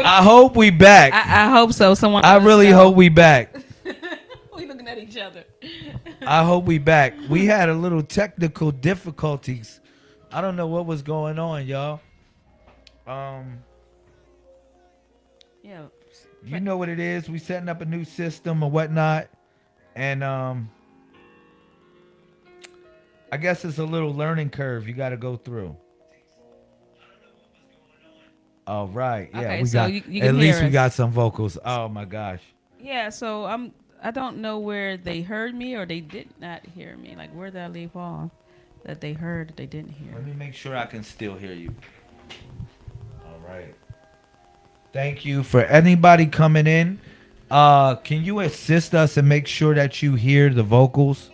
I hope we back. I hope so. Someone. I really hope we back. We looking at each other. I hope we back. We had a little technical difficulties. I don't know what was going on, y'all. Um, Yeah. you know what it is. We setting up a new system or whatnot, and I guess it's a little learning curve you got to go through. All right, yeah, Okay, we so got you at can least hear we us. got some vocals. Oh my gosh. Yeah. So I don't know where they heard me or they did not hear me. Like where did I leave off? That they heard, they didn't hear. Let me make sure I can still hear you. All right. Thank you for anybody coming in. Can you assist us and make sure that you hear the vocals?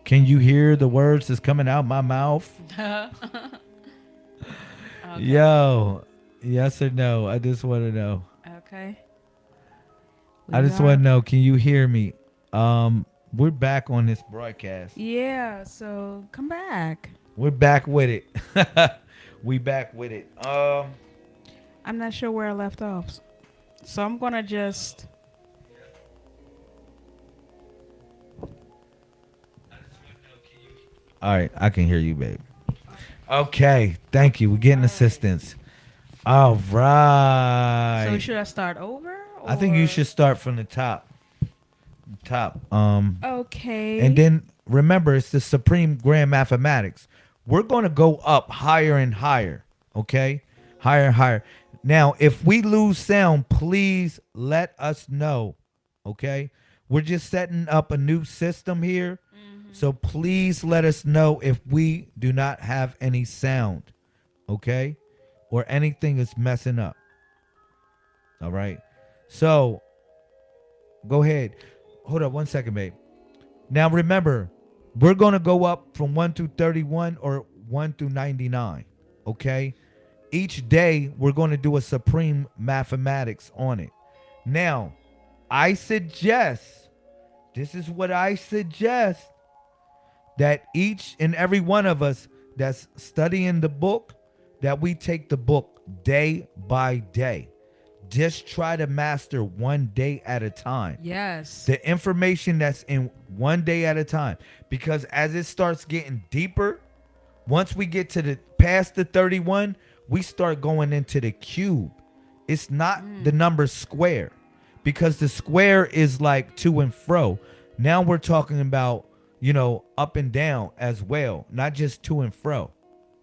Can you hear the words that's coming out my mouth? Okay. Yo, yes or no? I just want to know. Okay. I We just want are. to know. Can you hear me? We're back on this broadcast. Yeah. So come back. We're back with it. We back with it. I'm not sure where I left off. So I'm gonna just. All right, I can hear you, babe. Okay, thank you. We're getting assistance. All right. So should I start over? I think you or- should start from the top. Top. Okay. And then remember, it's the supreme grand mathematics. We're going to go up higher and higher. Okay, higher and higher. Now, if we lose sound, please let us know. Okay, we're just setting up a new system here. So please let us know if we do not have any sound, okay? Or anything is messing up. All right. So go ahead. Hold up 1 second, babe. Now remember, we're going to go up from 1 through 31 or 1 through 99, okay? Each day we're going to do a supreme mathematics on it. Now, this is what I suggest, that each and every one of us that's studying the book, that we take the book day by day. Just try to master one day at a time. Yes. The information that's in one day at a time. Because as it starts getting deeper, once we get to the past the 31, we start going into the cube. It's not the number square, because the square is like to and fro. Now we're talking about, up and down as well, not just to and fro.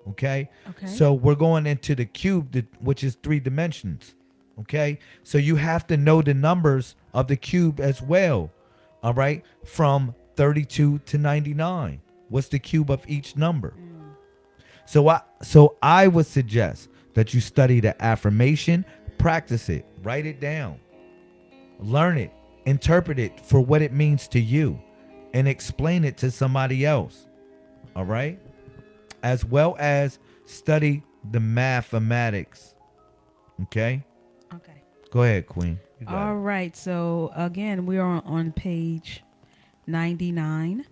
Okay? Okay. So we're going into the cube, which is 3 dimensions. Okay? So you have to know the numbers of the cube as well. All right? From 32 to 99. What's the cube of each number? So I would suggest that you study the affirmation, practice it, write it down, learn it, interpret it for what it means to you, and explain it to somebody else. All right? As well as study the mathematics. Okay? Okay. Go ahead, Queen. You got All it. right. So again, we are on page 99.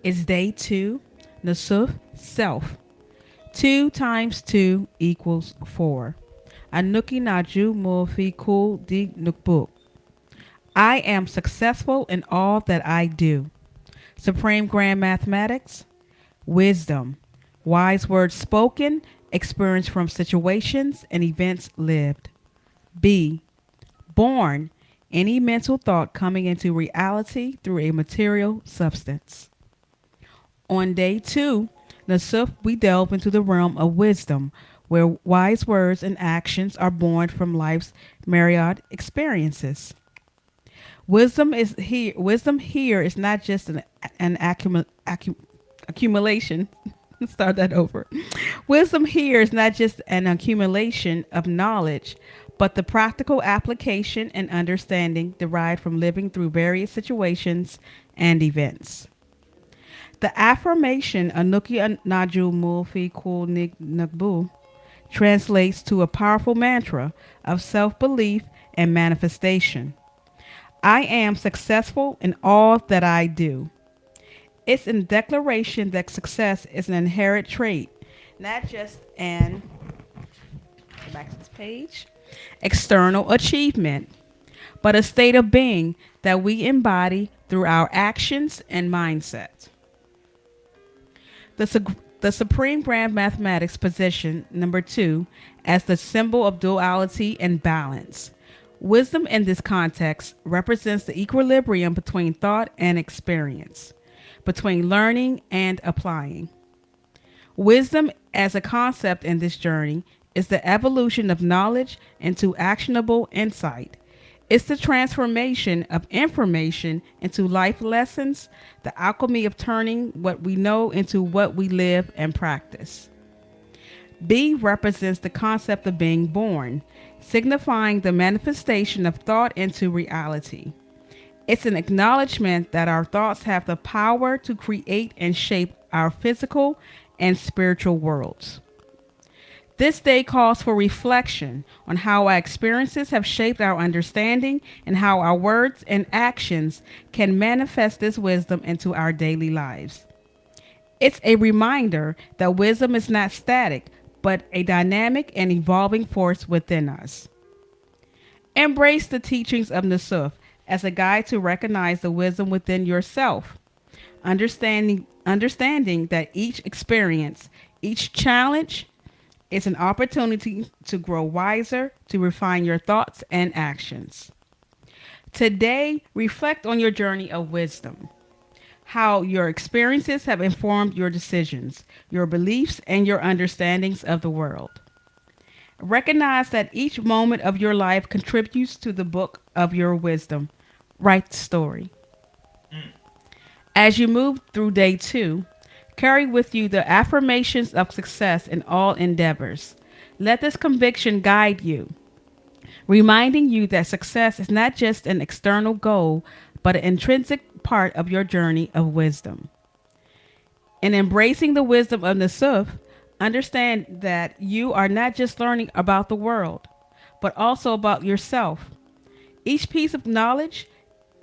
It's day 2. Nasuf, self. 2 times 2 equals 4. Anuki Naju Mulfi Kul Di Nukbuk. I am successful in all that I do. Supreme Grand Mathematics. Wisdom. Wise words spoken, experience from situations and events lived. B. Born. Any mental thought coming into reality through a material substance. On day 2, Nasuf, we delve into the realm of wisdom, where wise words and actions are born from life's myriad experiences. Wisdom here is not just an accumulation. Start that over. Wisdom here is not just an accumulation of knowledge, but the practical application and understanding derived from living through various situations and events. The affirmation Anuki Naju Mulfi Kul Nig Nagbu translates to a powerful mantra of self-belief and manifestation. I am successful in all that I do. It's a declaration that success is an inherent trait, not just an back to this page. External achievement, but a state of being that we embody through our actions and mindset. The Supreme Grand Mathematics position number 2 as the symbol of duality and balance. Wisdom in this context represents the equilibrium between thought and experience, between learning and applying. Wisdom as a concept in this journey is the evolution of knowledge into actionable insight. It's the transformation of information into life lessons, the alchemy of turning what we know into what we live and practice. B represents the concept of being born, signifying the manifestation of thought into reality. It's an acknowledgement that our thoughts have the power to create and shape our physical and spiritual worlds. This day calls for reflection on how our experiences have shaped our understanding and how our words and actions can manifest this wisdom into our daily lives. It's a reminder that wisdom is not static, but a dynamic and evolving force within us. Embrace the teachings of Nasuf as a guide to recognize the wisdom within yourself, understanding that each experience, each challenge, is an opportunity to grow wiser, to refine your thoughts and actions. Today, reflect on your journey of wisdom, how your experiences have informed your decisions, your beliefs, and your understandings of the world. Recognize that each moment of your life contributes to the book of your wisdom. Write the story. As you move through day 2, carry with you the affirmations of success in all endeavors. Let this conviction guide you, reminding you that success is not just an external goal, but an intrinsic part of your journey of wisdom. In embracing the wisdom of Nasuf, understand that you are not just learning about the world, but also about yourself. Each piece of knowledge,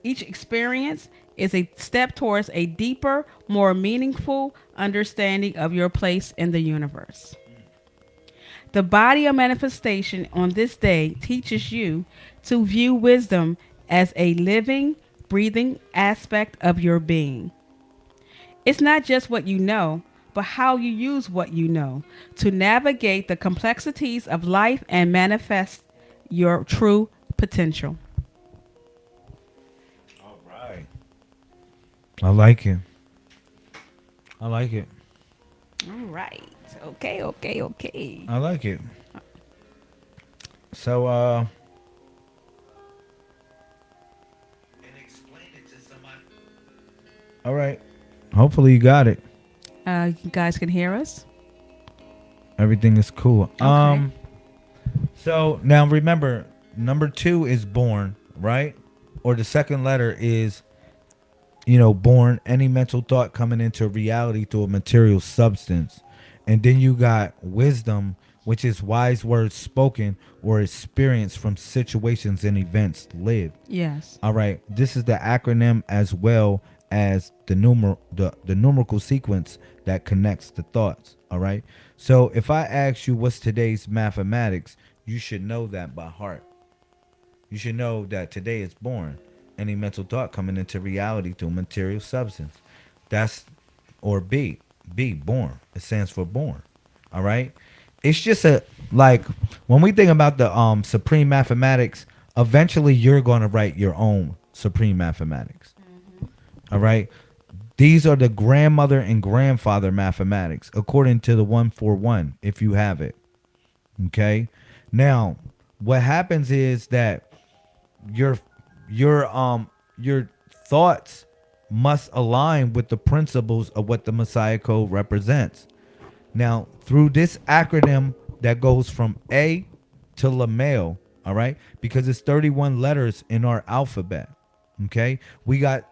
each experience is a step towards a deeper, more meaningful understanding of your place in the universe. The body of manifestation on this day teaches you to view wisdom as a living, breathing aspect of your being. It's not just what you know, but how you use what you know to navigate the complexities of life and manifest your true potential. All right. I like it. I like it. All right. Okay. I like it. So, and explain it to somebody. All right. Hopefully you got it. You guys can hear us? Everything is cool. Okay. So now remember, number 2 is born, right? Or the second letter is, born, any mental thought coming into reality through a material substance. And then you got wisdom, which is wise words spoken or experienced from situations and events lived. Yes. All right. This is the acronym as well as the numerical sequence that connects the thoughts. All right. So if I ask you what's today's mathematics, you should know that by heart. You should know that today is born. Any mental thought coming into reality through material substance. That's, or B, born. It stands for born. All right. It's just like when we think about the supreme mathematics, eventually you're going to write your own supreme mathematics. All right. These are the grandmother and grandfather mathematics, according to the 141, if you have it. Okay. Now, what happens is that your thoughts must align with the principles of what the Messiah Code represents. Now, through this acronym that goes from A to Lamel, all right, because it's 31 letters in our alphabet. Okay. We got,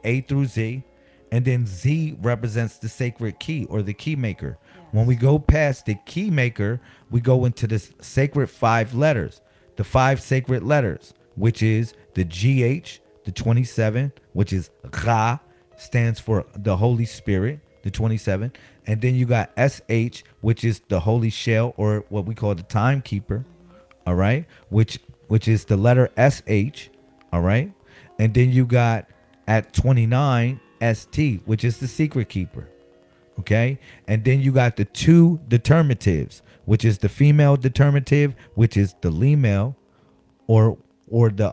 A through Z, and then Z represents the sacred key or the key maker. Yes. When we go past the key maker, we go into the sacred 5 letters, the 5 sacred letters, which is the GH, the 27, which is Ra, stands for the Holy Spirit, the 27. And then you got SH, which is the holy shell, or what we call the timekeeper. All right, which is the letter SH. All right, and then you got at 29 ST, which is the secret keeper. Okay, and then you got the two determinatives, which is the female determinative, which is the lemel, or the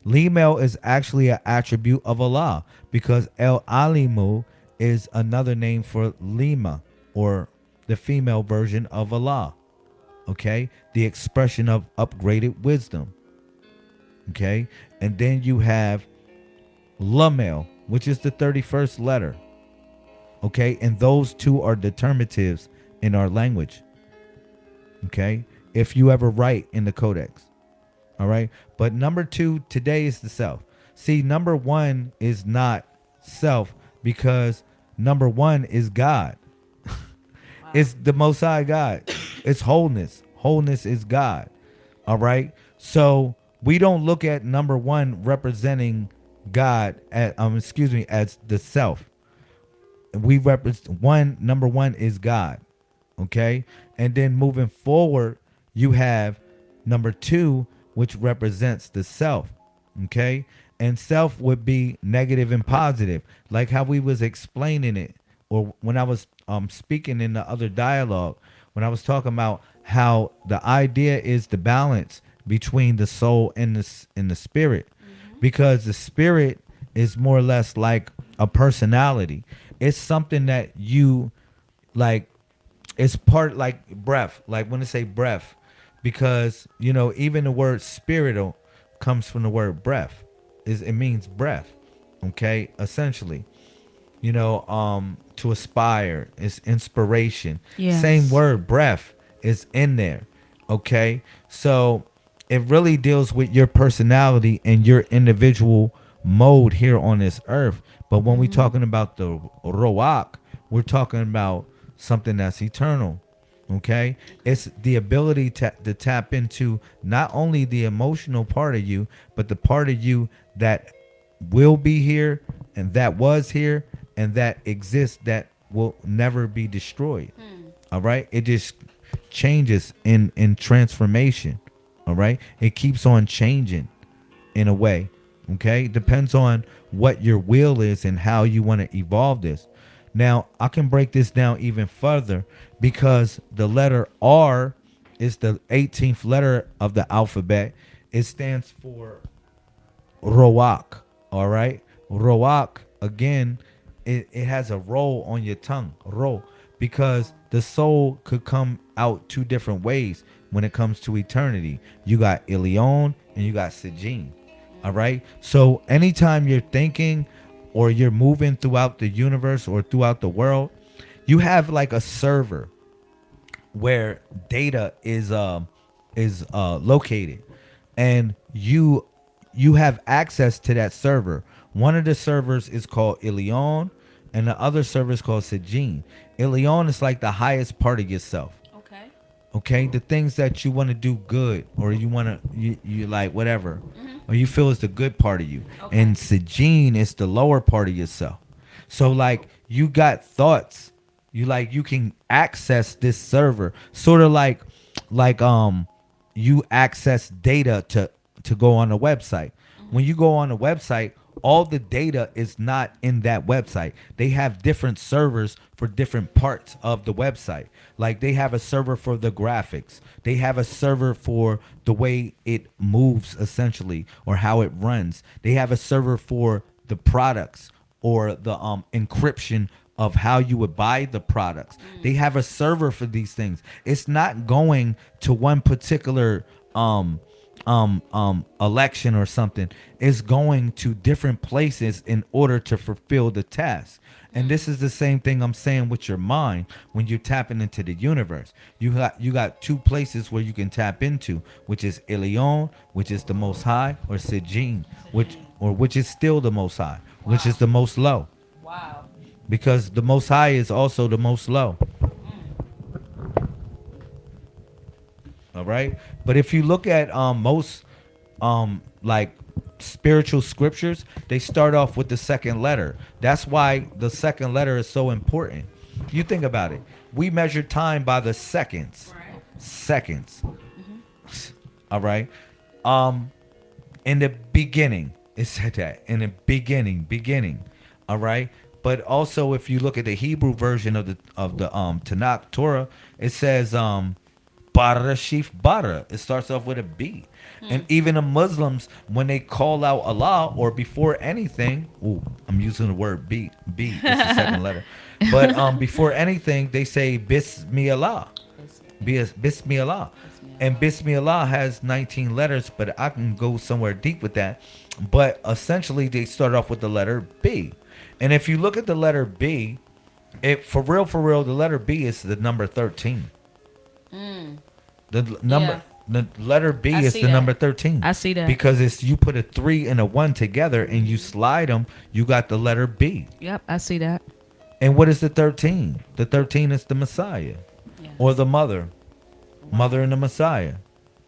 lemel is actually an attribute of Allah, because El Alimu is another name for Lima, or the female version of Allah. Okay, the expression of upgraded wisdom. Okay, and then you have Lamel, which is the 31st letter. Okay, and those two are determinatives in our language. Okay, if you ever write in the codex. All right, but number two today is the self. See, number one is not self, because number one is God. It's the Most High God. It's wholeness. Wholeness is God. All right, so we don't look at number one representing God as as the self. We represent number one is God. Okay, and then moving forward, you have number two, which represents the self. Okay, and self would be negative and positive, like how we was explaining it, or when I was speaking in the other dialogue, when I was talking about how the idea is the balance between the soul and the spirit, because the spirit is more or less like a personality. It's something that you like. It's part like breath, like when they say breath, because even the word spiritual comes from the word breath. It means breath. Okay, essentially, to aspire is inspiration. Yes. Same word, breath, is in there. Okay, so it really deals with your personality and your individual mode here on this earth. But when we're talking about the Roak, we're talking about something that's eternal. Okay, it's the ability to tap into not only the emotional part of you, but the part of you that will be here, and that was here, and that exists, that will never be destroyed. All right, it just changes in transformation. All right, it keeps on changing in a way. Okay, depends on what your will is and how you want to evolve this. Now, I can break this down even further, because the letter R is the 18th letter of the alphabet. It stands for Roak. All right. Roak, again, it has a roll on your tongue. Ro. Because the soul could come out two different ways when it comes to eternity. You got Ilion and you got Sijin. All right. So anytime you're thinking or you're moving throughout the universe or throughout the world, you have like a server where data is located, and you have access to that server. One of the servers is called Ilion, and the other server is called Sijin. Ilion is like the highest part of yourself. Okay. Okay, the things that you want to do good, or you want to you like whatever, or you feel is the good part of you. Okay. And Sijin is the lower part of yourself. So like you got thoughts, you can access this server, sort of like you access data to go on a website. When you go on a website, all the data is not in that website. They have different servers for different parts of the website. Like they have a server for the graphics. They have a server for the way it moves, essentially, or how it runs. They have a server for the products, or the encryption of how you would buy the products. They have a server for these things. It's not going to one particular election or something. Is going to different places in order to fulfill the task. And this is the same thing I'm saying with your mind. When you're tapping into the universe, you got two places where you can tap into, which is Ilion, which is the most high, or Sijin, which is still the most high, which is the most low. Wow. Because the most high is also the most low. All right, but if you look at most like spiritual scriptures, they start off with the second letter. That's why the second letter is so important, You think about it. We measure time by the seconds. Right. Seconds. All right. Um, in the beginning, it said that in the beginning. All right. But also, if you look at the Hebrew version of the Tanakh Torah, it says Barashif Bara. It starts off with a B. And even the Muslims, when they call out Allah or before anything, ooh, I'm using the word B. B is the second letter. But before anything, they say Bismillah. Bismillah. And Bismillah has 19 letters, but I can go somewhere deep with that. But essentially, they start off with the letter B. And if you look at the letter B, it for real, the letter B is the number 13. The number, the letter B I is see the that. number 13. I see that. Because it's you put a 3 and a 1 together and you slide them, you got the letter B. Yep, I see that. And what is the 13? The 13 is the Messiah Yes. or the mother. Mother and the Messiah.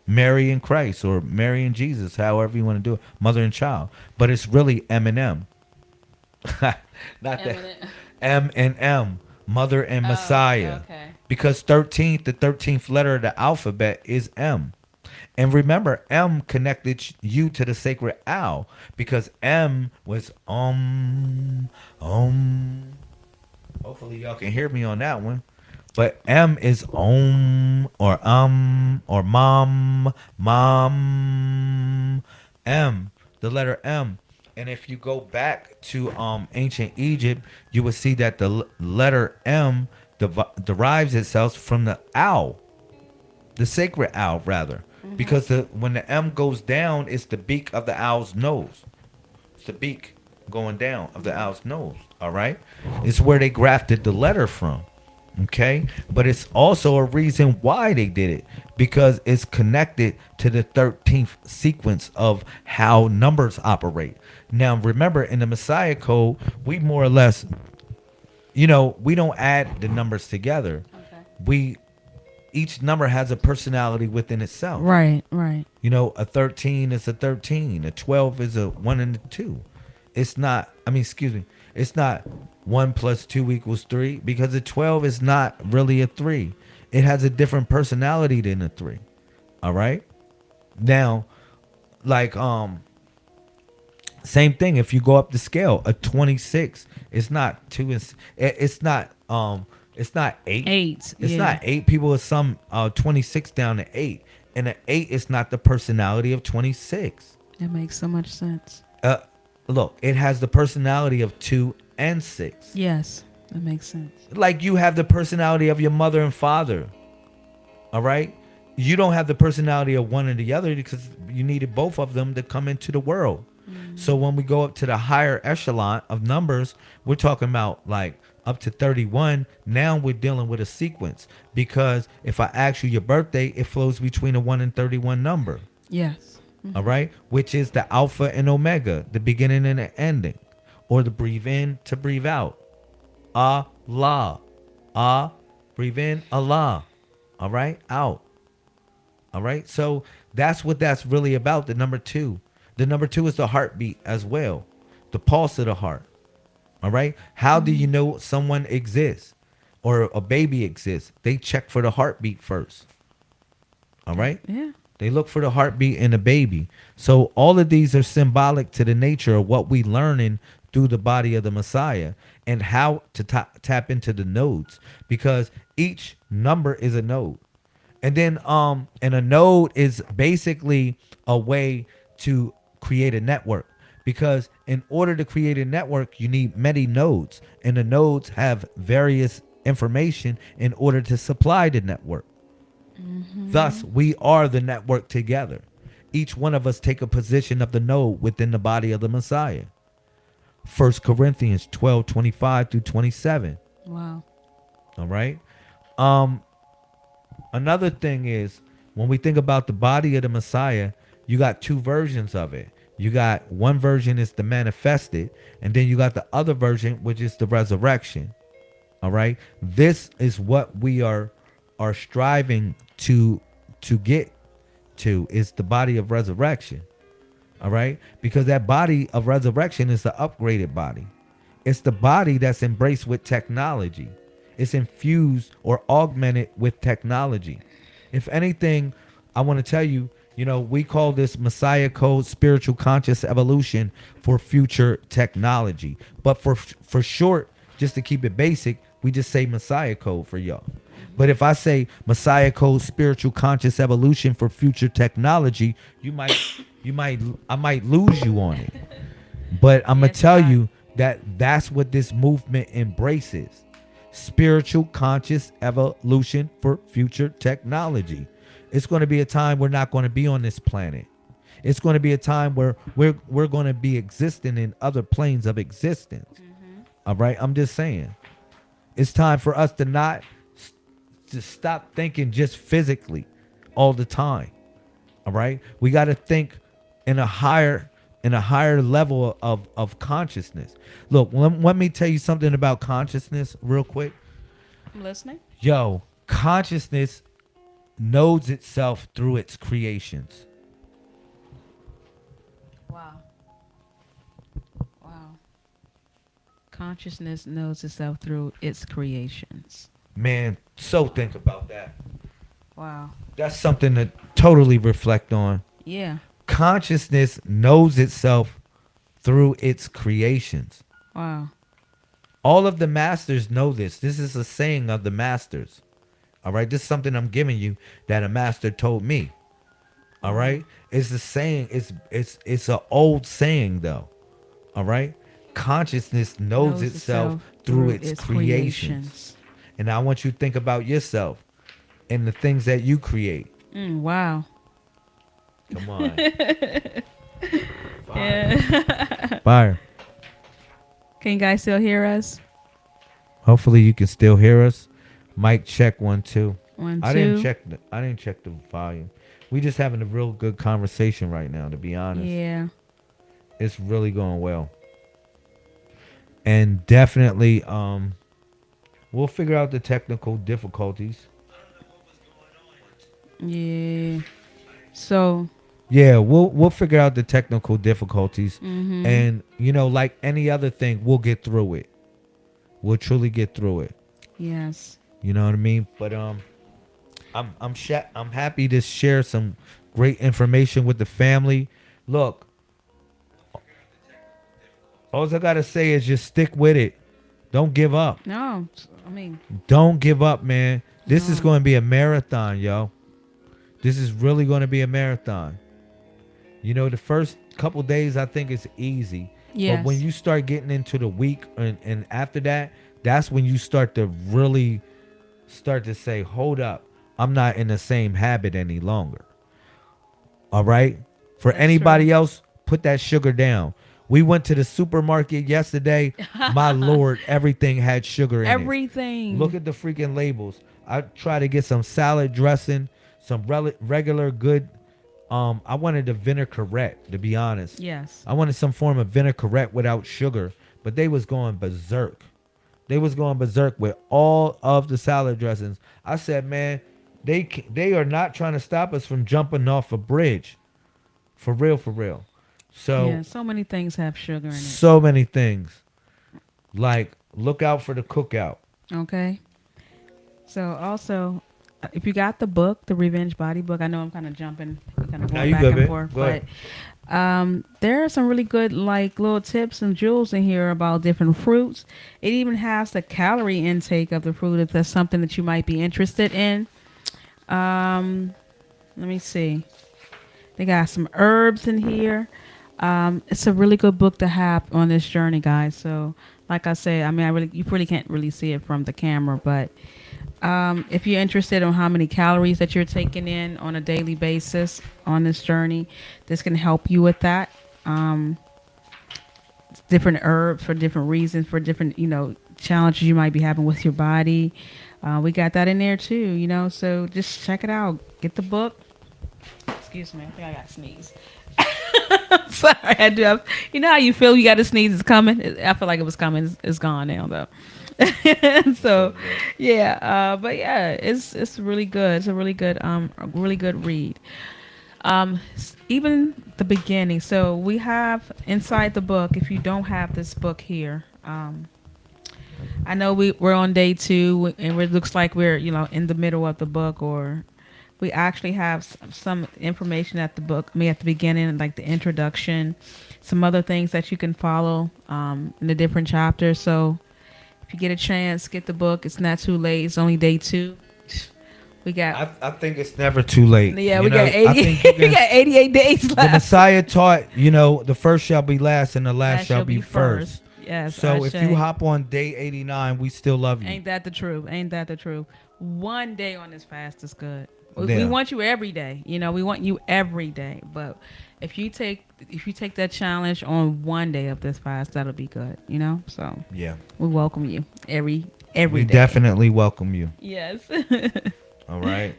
Mary and Christ or Mary and Jesus, however you want to do it. Mother and child. But it's really M and M. Not that. M and M. Mother and Messiah. Okay. Because 13th, the 13th letter of the alphabet is M. And remember, M connected you to the sacred owl because M was Hopefully y'all can hear me on that one. But M is or mom, M, the letter M. And if you go back to ancient Egypt, you will see that the letter M derives itself from the owl, the sacred owl, rather. Because when the M goes down, it's the beak of the owl's nose. It's the beak going down of the owl's nose, all right? It's where they grafted the letter from, okay? But it's also a reason why they did it, because it's connected to the 13th sequence of how numbers operate. Now, remember, in the Messiah code, we more or less, we don't add the numbers together. Okay. Each number has a personality within itself. Right, right. A 13 is a 13. A 12 is a 1 and a 2. It's not 1 plus 2 equals 3 because a 12 is not really a 3. It has a different personality than a 3. All right? Now, like, same thing. If you go up the scale, a 26 is not 2. It's not 8. 8. It's not 8. People with some 26 down to 8. And an 8 is not the personality of 26. That makes so much sense. Look, it has the personality of 2 and 6. Yes, that makes sense. Like you have the personality of your mother and father. All right? You don't have the personality of one or the other because you needed both of them to come into the world. So when we go up to the higher echelon of numbers, we're talking about like up to 31. Now we're dealing with a sequence because if I ask you your birthday, it flows between a 1 and 31 number. Yes. All right, which is the alpha and omega, the beginning and the ending, or the breathe in to breathe out. Allah, breathe in, Allah. All right, out. All right, so that's what that's really about. The number 2. The number 2 is the heartbeat as well, the pulse of the heart. All right, how do you know someone exists or a baby exists? They check for the heartbeat first. All right. Yeah. They look for the heartbeat in a baby. So all of these are symbolic to the nature of what we learning through the body of the Messiah and how to tap into the nodes, because each number is a node. And then and a node is basically a way to create a network, because in order to create a network, you need many nodes, and the nodes have various information in order to supply the network. Thus, we are the network together. Each one of us take a position of the node within the body of the Messiah. 1 Corinthians 12:25-27. Wow. All right. Another thing is, when we think about the body of the Messiah, you got two versions of it. You got one version is the manifested, and then you got the other version, which is the resurrection. All right. This is what we are striving to get to, is the body of resurrection. All right, because that body of resurrection is the upgraded body. It's the body that's embraced with technology. It's infused or augmented with technology. If anything, I want to tell you, we call this Messiah Code spiritual conscious evolution for future technology. But for short, just to keep it basic, we just say Messiah Code for y'all. But if I say Messiah Code spiritual conscious evolution for future technology, I might lose you on it. But I'm gonna Yes, tell God. you that that's what this movement embraces. Spiritual conscious evolution for future technology. It's going to be a time we're not going to be on this planet. It's going to be a time where we're going to be existing in other planes of existence. All right, I'm just saying. It's time for us to not to stop thinking just physically all the time. All right, we got to think in a higher level of consciousness. Look, let me tell you something about consciousness real quick. I'm listening. Yo, consciousness knows itself through its creations. Wow. Wow. Consciousness knows itself through its creations. Man, so think about that. Wow. That's something to totally reflect on. Yeah. Consciousness knows itself through its creations. Wow. All of the masters know this. This is a saying of the masters. All right, this is something I'm giving you that a master told me. All right, it's a saying. It's an old saying though. All right, consciousness knows itself through its creations. And I want you to think about yourself and the things that you create. Wow. Come on. Fire. Yeah. Fire. Can you guys still hear us? Hopefully you can still hear us. Mic check 1 2. 1 2. I didn't check the volume. We just having a real good conversation right now, to be honest. Yeah. It's really going well. And definitely we'll figure out the technical difficulties. Yeah. So. Yeah, we'll figure out the technical difficulties. Mm-hmm. And like any other thing, we'll get through it. We'll truly get through it. Yes. You know what I mean? But I'm happy to share some great information with the family. Look, all I gotta say is just stick with it. Don't give up. No. I mean. Don't give up, man. This is No. going to be a marathon, yo. This is really going to be a marathon. The first couple days I think it's easy. Yes. But when you start getting into the week and after that, that's when you start to really start to say, hold up, I'm not in the same habit any longer. All right? For That's anybody true. else, put that sugar down. We went to the supermarket yesterday. My Lord, everything had sugar in it. Everything. Look at the freaking labels. I tried to get some salad dressing, some regular good. I wanted a vinaigrette, to be honest. Yes. I wanted some form of vinaigrette without sugar, but they was going berserk. They was going berserk with all of the salad dressings. I said, man, they are not trying to stop us from jumping off a bridge. For real, for real. So Yeah, so many things have sugar in it. so many things. Like, look out for the cookout. Okay. So also, if you got the book, the Revenge Body book, I know I'm kind of jumping, kind of No, going you back good, and babe. forth, Go but ahead. there are some really good like little tips and jewels in here about different fruits. It even has the calorie intake of the fruit if that's something that you might be interested in. Let me see. They got some herbs in here. It's a really good book to have on this journey, guys. So, like I said, I mean, you really can't really see it from the camera, but if you're interested on how many calories that you're taking in on a daily basis on this journey, this can help you with that. Different herbs for different reasons, for different, challenges you might be having with your body. We got that in there too, so just check it out. Get the book. Excuse me, I think I got sneeze. Sorry, I do have, how you feel, you got to sneeze, it's coming. I feel like it was coming. It's gone now though. So yeah, but yeah, it's really good. It's a really good read. Even the beginning. So we have inside the book, if you don't have this book here, I know we're on day 2, and it looks like we're in the middle of the book, or we actually have some information at the book. I mean, at the beginning, like the introduction, some other things that you can follow in the different chapters. So if you get a chance, get the book. It's not too late. It's only day 2. We got I think it's never too late. yeah, You we know, got I 80. think you We can, got 88 days the left. Messiah taught, the first shall be last and the last That shall be first. Yes. So if you Ashe. hop on day 89, we still love you. Ain't that the truth? Ain't that the truth? One day on this fast is good. We Yeah. want you every day. We want you every day. But if you take that challenge on one day of this fast, that'll be good. So Yeah. we welcome you every We day. definitely welcome you. Yes. All right.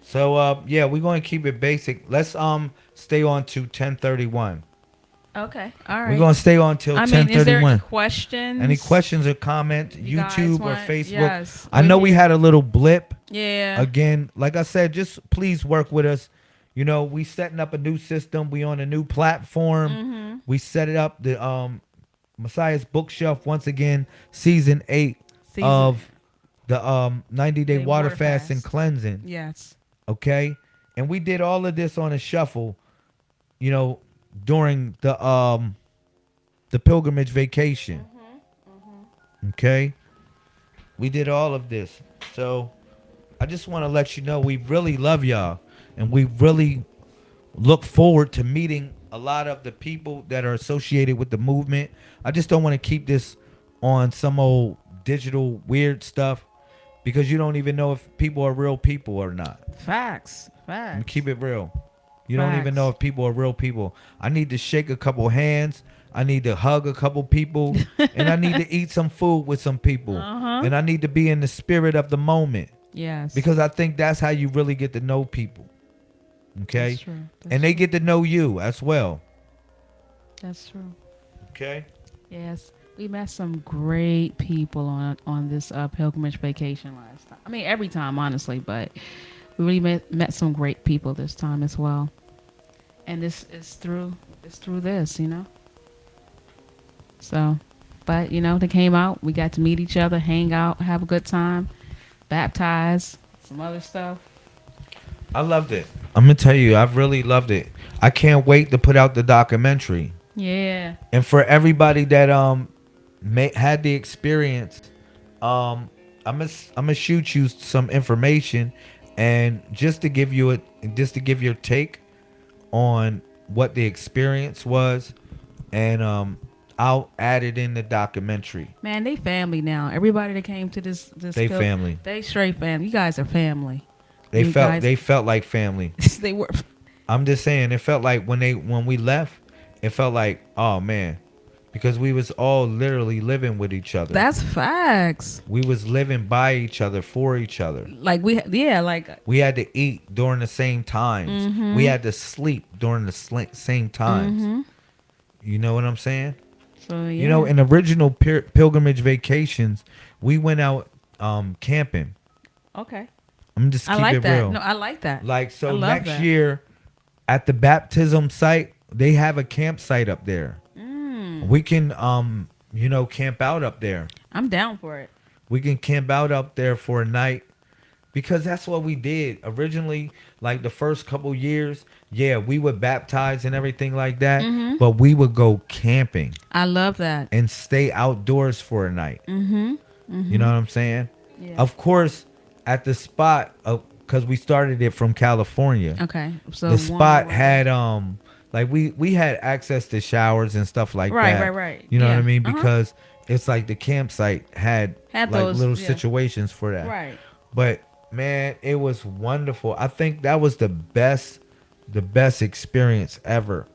So yeah, we're going to keep it basic. Let's stay on to 1031. Okay. All right. We're going to stay on till is there 1031. any questions? Any questions or comments, You guys YouTube or want- Facebook? Yes. I know we had a little blip. Yeah. Again, like I said, just please work with us. We setting up a new system. We on a new platform. Mm-hmm. We set it up. The Messiah's Bookshelf once again, season 8 of the 90-day Day water water fast and fast. cleansing. Yes. Okay, and we did all of this on a shuffle. During the pilgrimage vacation. Okay, we did all of this. So I just want to let you know we really love y'all, and we really look forward to meeting a lot of the people that are associated with the movement. I just don't want to keep this on some old digital weird stuff, because you don't even know if people are real people or not. Facts. And keep it real. You don't even Facts. know if people are real people. I need to shake a couple hands. I need to hug a couple people. And I need to eat some food with some people. Uh-huh. And I need to be in the spirit of the moment. Yes. Because I think that's how you really get to know people. Okay? That's true. And they get to know you as well. That's true. Okay? Yes, we met some great people on this pilgrimage vacation last time. I mean, every time, honestly, but we really met some great people this time as well. And this is through this. So, but they came out. We got to meet each other, hang out, have a good time, baptize, some other stuff. I loved it. I'm going to tell you, I've really loved it. I can't wait to put out the documentary. Yeah. And for everybody that had the experience, I'm gonna shoot you some information, and just to give your take on what the experience was, and I'll add it in the documentary. Man, they family now. Everybody that came to this They family. They straight family. You guys are family. They felt like family. They were. I'm just saying, it felt like when we left, it felt like, oh man, because we was all literally living with each other. That's facts. We was living by each other, for each other. Like we We had to eat during the same times. Mm-hmm. We had to sleep during the same times. Mm-hmm. You know what I'm saying? So yeah. In original pilgrimage vacations, we went out camping. Okay. I'm just keep I like it that. real. No, I like that. Like, I so love next that. year at the baptism site, they have a campsite up there. We can camp out up there. I'm down for it. We can camp out up there for a night, because that's what we did originally. Like the first couple years, yeah, we would baptize and everything like that, but we would go camping I love that. and stay outdoors for a night. You know what I'm saying? Yeah. Of course, at the spot, because we started it from California. Okay. So The spot had like we had access to showers and stuff like that. Right. You know what Yeah. I mean? Uh-huh. Because it's like the campsite had like those, little yeah. situations for that. Right. But man, it was wonderful. I think that was the best experience ever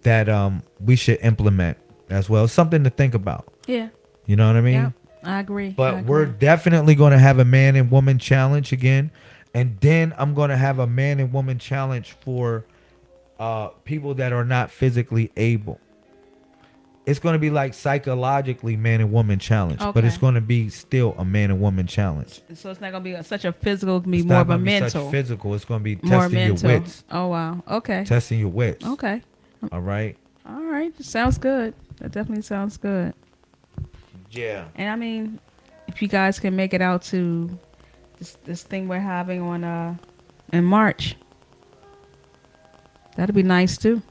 that we should implement as well. Something to think about. Yeah. You know what I mean? Yeah. I agree. But we're definitely going to have a man and woman challenge again. And then I'm going to have a man and woman challenge for people that are not physically able. It's going to be like psychologically man and woman challenge, but it's Okay. going to be still a man and woman challenge. So it's not gonna be such a physical. It's gonna be It's more not of a gonna be mental. such physical. It's going to be More testing your mental. wits. Oh wow. Okay. Testing your wits. Okay. All right. All right. Sounds good. That definitely sounds good. Yeah. And I mean, if you guys can make it out to this thing we're having on in March, that'd be nice too.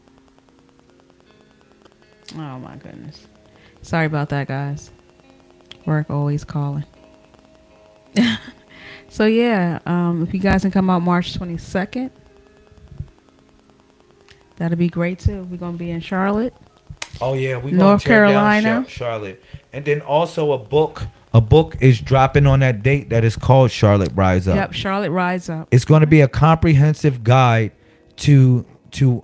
Oh my goodness. Sorry about that, guys. Work always calling. So yeah, if you guys can come out March 22nd, that'd be great too. We're gonna be in Charlotte, Oh yeah, we gonna North tear down Carolina. Charlotte, and then also a book. A book is dropping on that date that is called Charlotte Rise Up. Yep, Charlotte Rise Up. It's going to be a comprehensive guide to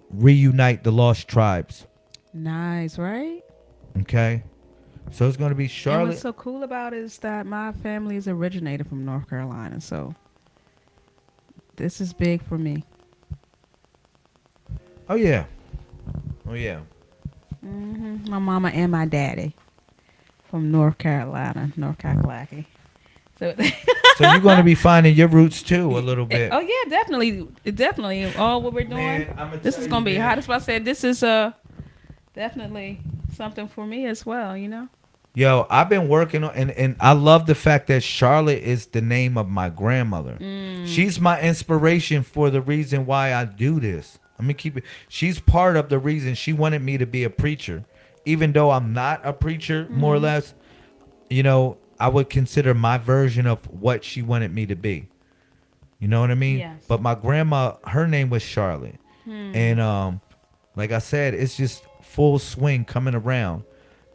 reunite the lost tribes. Nice, right? Okay, so it's going to be And Charlotte. what's so cool about it is that my family is originated from North Carolina, so this is big for me. Oh yeah, oh yeah. My mama and my daddy from North Carolina, North Kakalaki. So, So you're going to be finding your roots too a little bit. oh yeah, definitely. All what we're doing. Man, I'ma This tell is you, gonna be man. hot. That's why I said this is definitely something for me as well. You know. Yo, I've been working on, and I love the fact that Charlotte is the name of my grandmother. She's my inspiration for the reason why I do this. Let me keep it. She's part of the reason she wanted me to be a preacher, even though I'm not a preacher, more or less. You know, I would consider my version of what she wanted me to be. You know what I mean? Yes. But my grandma, her name was Charlotte, and like I said, it's just full swing coming around,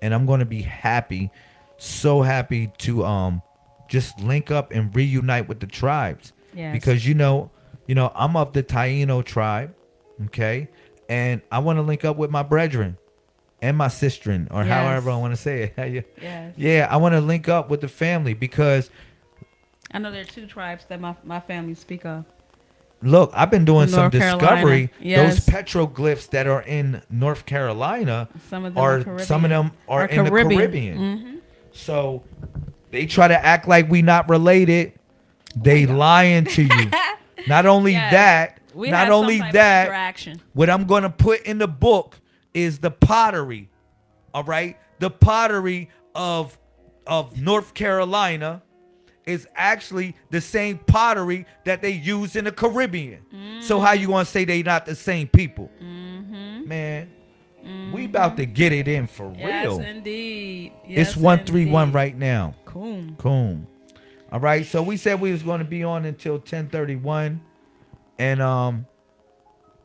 and I'm gonna be happy, so happy to just link up and reunite with the tribes. Yes. Because I'm of the Taino tribe, okay, and I want to link up with my brethren and my sisterin, or Yes. however I want to say it. Yes. Yeah, I want to link up with the family because I know there are two tribes that my family speak of. look, I've been doing some North Carolina. discovery. Yes. Those petroglyphs that are in North Carolina Some of them are Caribbean. some of them are in the Caribbean. Mm-hmm. So they try to act like we not related. They lying to you. Not only Yes. that, We not had some only type of that, interaction. what I'm going to put in the book is the pottery. All right? The pottery of North Carolina is actually the same pottery that they use in the Caribbean. So how you going to say they not the same people? Man, we about to get it in for Yes, real. indeed. Yes, It's 131 indeed. right now. Cool. All right, so we said we was going to be on until 10:31, and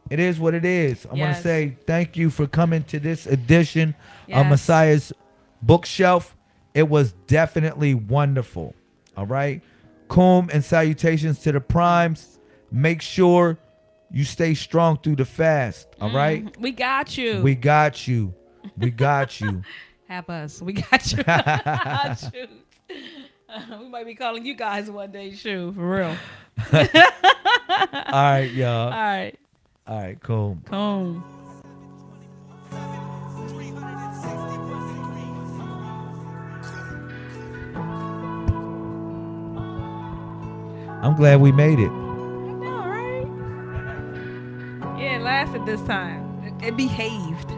it is what it is. I want Yes. to say thank you for coming to this edition of Yes. Messiah's Bookshelf. It was definitely wonderful. All right, kum and salutations to the primes. Make sure you stay strong through the fast. All right, We got you. we got you. We got you. Have us. We got you. Shoot. We might be calling you guys one day. Shoot, for real. All right, y'all. All right. All right, cool. Cool. I'm glad we made it. I know, right? Yeah, it lasted this time. It behaved.